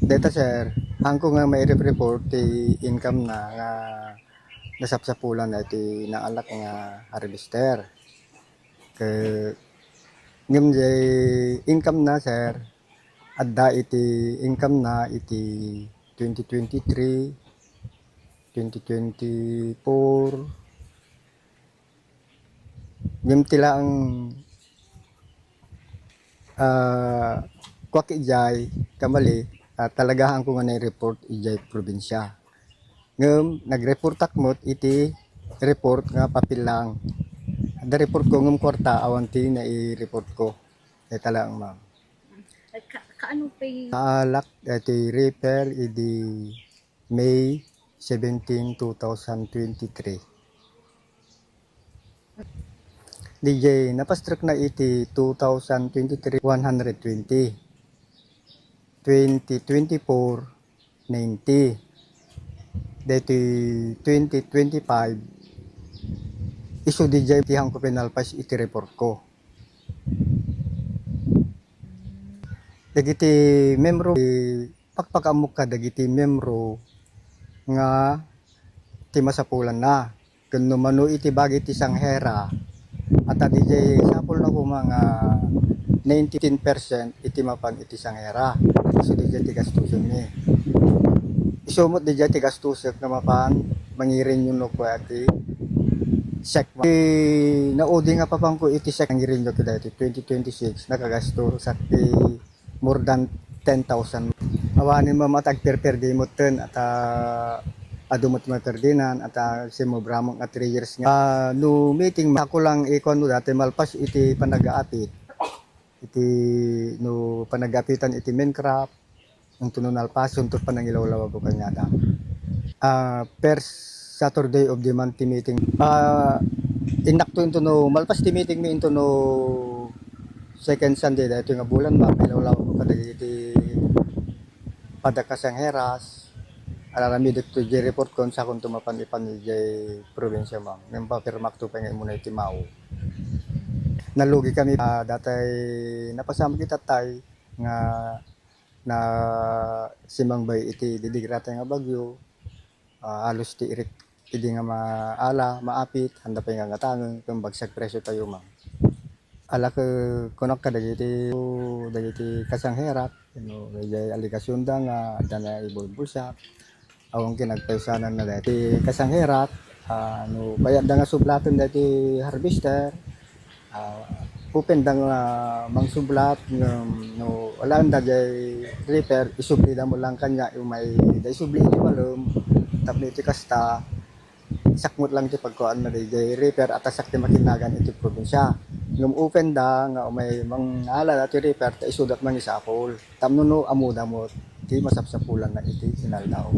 Data sir, hangko nga may report ti income na nga nasapsapulan na iti naalak nga harvester. Ke ngem jay income na sir, adda iti income na iti 2023, 2024. Ngem tila ang kwak ijay kamali talagahan ko nga na-report ijay probinsya. Ngem nag-report akmot iti report nga papel lang. Ada report ko ngem kwarta awan ti na i-report ko. Ito lang ma'am. Kaano pay Naalak iti repair idi May 17, 2023. DJ napastruck na iti 2023 120. 2024 90. Dito 2025 isu DJ tihang ko pinalpas iti report ko. Dagiti membro pakpakamok ka dagiti membro nga ti masapulan na. Kun mano iti bagi ti sanghera at DJ sapol na ko mga 19% iti mapan iti sanghera. So DJ ti gastusin ni. Isumot DJ ti gastusin na mapan mangirin yung loko ati check. Naudi nga papang ko iti check mangirin yung dati 2026 nakagasto sa ti more than 10,000. Awanin mo matag perdi mo ten at adumot materdinan at simobramong at 3 years nga. No meeting ako lang ikon no dati malpas iti panagaapit. Iti no panagapitan iti Minecraft ang tununal paso untuk panangilaw-law ko kanyada. First Saturday of the month meeting. Inakto into no malpas ti meeting mi into no second Sunday dahito nga bulan ba ilaw-law ko kadagiti padakasang heras. Alarami dito di report kon sa kung tumapan ipan di probinsya ma'am. Ngem papirmak to pengay muna iti Mao. Nalugi kami datay napasama kita tay nga na simangbay iti didigrata nga bagyo. Alos ti irik idi nga maala maapit handa pa nga tangen kung bagsag presyo tayo ma'am. Ala ke konok ka dagiti kasangherat no jay aligasyon da nga dana ibulbulsa awang kinagpaysanan na dati kasangherat no bayad da nga sublaten dati harvester open da nga mangsublat no wala da jay repair isubli da mo lang kanya yung may da isubli iti malum tapno iti kasta sakmot lang ti pagkuan na jay repair at asak ti makinagan iti probinsya. Ngem open da nga may mangala dati repair ta isudat mangisapol tamno no amudamot ti masapsapulan na iti sinaldaw.